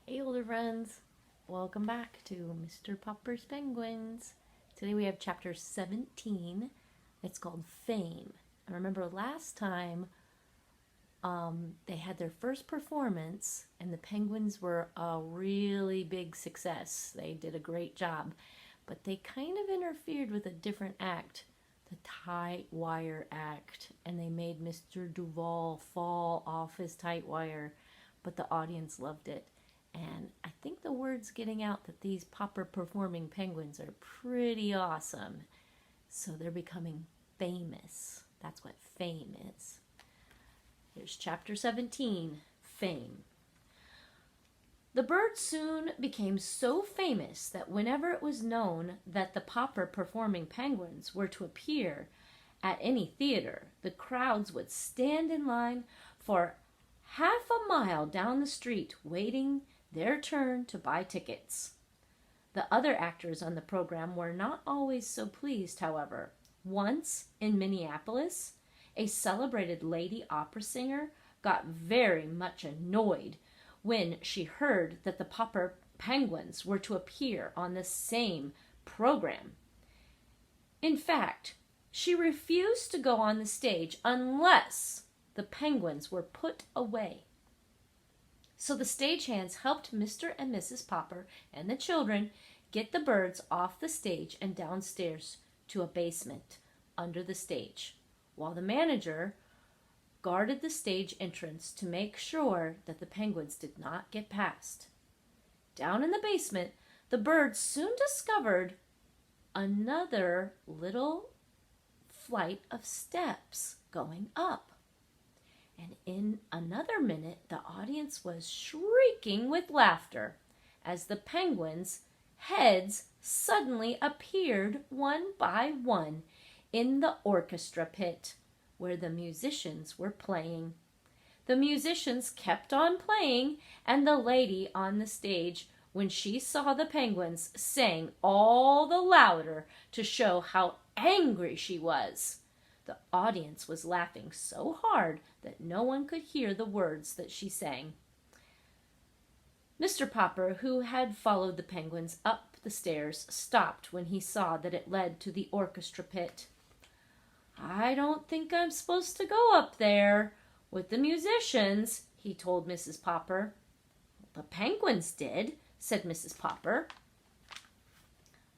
Hey, older friends. Welcome back to Mr. Popper's Penguins. Today we have chapter 17. It's called Fame. I remember last time they had their first performance, and the Penguins were a really big success. They did a great job, but they kind of interfered with a different act, the tight wire act, and they made Mr. Duval fall off his tight wire, but the audience loved it. And I think the word's getting out that these Popper performing penguins are pretty awesome. So they're becoming famous. That's what fame is. Here's chapter 17, Fame. The bird soon became so famous that whenever it was known that the Popper performing penguins were to appear at any theater, the crowds would stand in line for half a mile down the street waiting their turn to buy tickets. The other actors on the program were not always so pleased, however. Once, in Minneapolis, a celebrated lady opera singer got very much annoyed when she heard that the Popper Penguins were to appear on the same program. In fact, she refused to go on the stage unless the penguins were put away. So the stagehands helped Mr. and Mrs. Popper and the children get the birds off the stage and downstairs to a basement under the stage, while the manager guarded the stage entrance to make sure that the penguins did not get past. Down in the basement, the birds soon discovered another little flight of steps going up. And in another minute, the audience was shrieking with laughter as the penguins' heads suddenly appeared one by one in the orchestra pit where the musicians were playing. The musicians kept on playing, and the lady on the stage, when she saw the penguins, sang all the louder to show how angry she was. The audience was laughing so hard that no one could hear the words that she sang. Mr. Popper, who had followed the penguins up the stairs, stopped when he saw that it led to the orchestra pit. "I don't think I'm supposed to go up there with the musicians," he told Mrs. Popper. "The penguins did," said Mrs. Popper.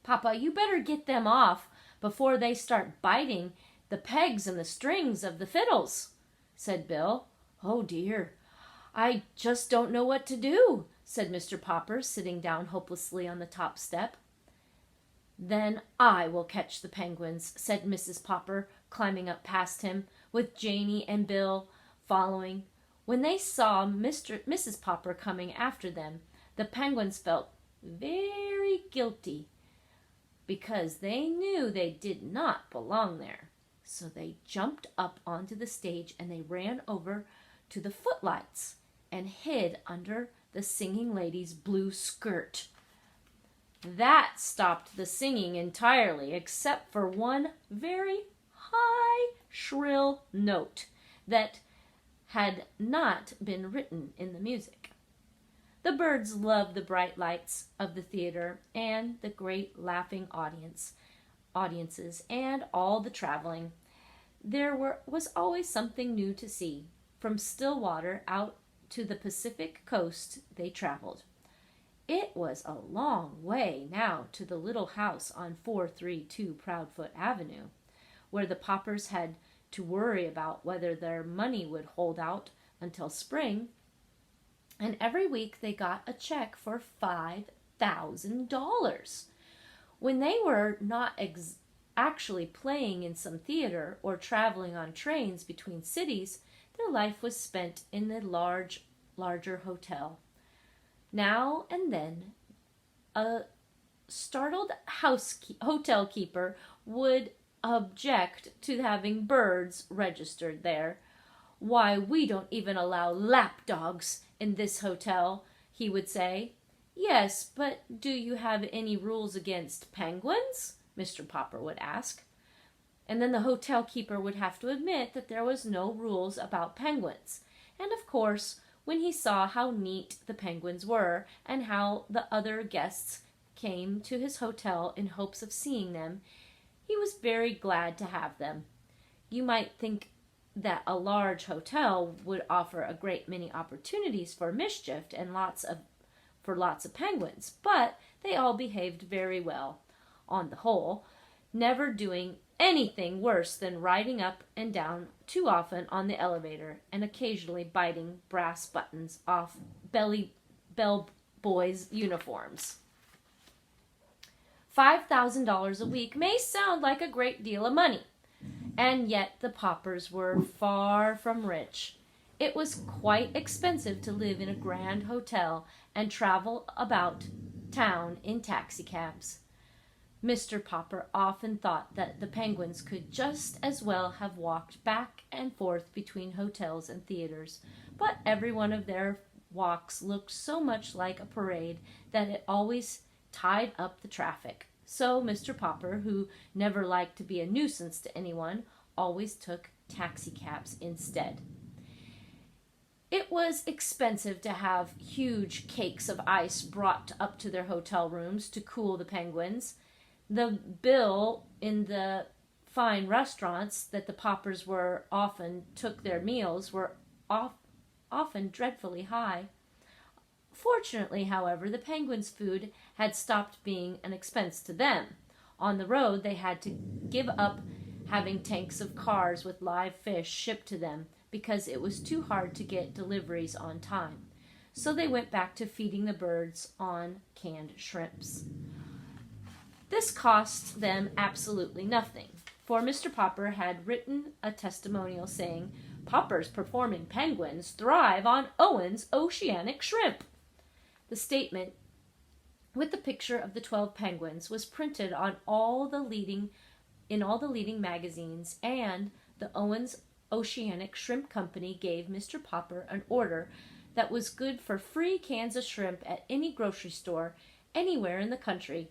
"Papa, you better get them off before they start biting the pegs and the strings of the fiddles," said Bill. "Oh dear, I just don't know what to do," said Mr. Popper, sitting down hopelessly on the top step. "Then I will catch the penguins," said Mrs. Popper, climbing up past him, with Janey and Bill following. When they saw Mrs. Popper coming after them, the penguins felt very guilty because they knew they did not belong there. So they jumped up onto the stage and they ran over to the footlights and hid under the singing lady's blue skirt. That stopped the singing entirely, except for one very high, shrill note that had not been written in the music. The birds loved the bright lights of the theater and the great laughing audiences and all the traveling. There was always something new to see. From Stillwater out to the Pacific coast they traveled. It was a long way now to the little house on 432 Proudfoot Avenue, where the Poppers had to worry about whether their money would hold out until spring. And every week they got a check for $5,000. When they were not actually playing in some theater or traveling on trains between cities, their life was spent in the larger hotel. Now and then, a startled hotel keeper would object to having birds registered there. "Why, we don't even allow lapdogs in this hotel," he would say. "Yes, but do you have any rules against penguins?" Mr. Popper would ask. And then the hotel keeper would have to admit that there was no rules about penguins. And of course, when he saw how neat the penguins were and how the other guests came to his hotel in hopes of seeing them. He was very glad to have them. You might think that a large hotel would offer a great many opportunities for mischief and lots of penguins, but they all behaved very well, on the whole, never doing anything worse than riding up and down too often on the elevator and occasionally biting brass buttons off bell boys' uniforms. $5,000 a week may sound like a great deal of money, and yet the Poppers were far from rich. It was quite expensive to live in a grand hotel and travel about town in taxicabs. Mr. Popper often thought that the penguins could just as well have walked back and forth between hotels and theaters, but every one of their walks looked so much like a parade that it always tied up the traffic. So Mr. Popper, who never liked to be a nuisance to anyone, always took taxicabs instead. It was expensive to have huge cakes of ice brought up to their hotel rooms to cool the penguins. The bill in the fine restaurants that the Poppers were often took their meals were often dreadfully high. Fortunately, however, the penguins' food had stopped being an expense to them. On the road, they had to give up having tanks of cars with live fish shipped to them because it was too hard to get deliveries on time. So they went back to feeding the birds on canned shrimps. This cost them absolutely nothing, for Mr. Popper had written a testimonial saying, "Poppers performing penguins thrive on Owen's oceanic shrimp." The statement, with the picture of the 12 penguins, was printed on all the leading magazines, and the Owen's Oceanic Shrimp Company gave Mr. Popper an order that was good for free cans of shrimp at any grocery store anywhere in the country.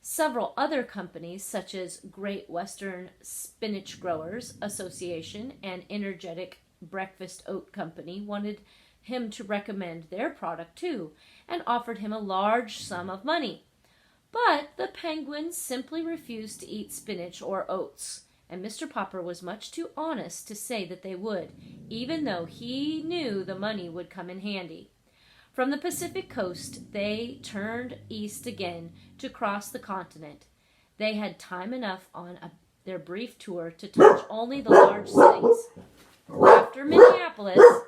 Several other companies, such as Great Western Spinach Growers Association and Energetic Breakfast Oat Company, wanted him to recommend their product too, and offered him a large sum of money. But the penguins simply refused to eat spinach or oats, and Mr. Popper was much too honest to say that they would, even though he knew the money would come in handy. From the Pacific coast, they turned east again to cross the continent. They had time enough on their brief tour to touch only the large cities. After Minneapolis,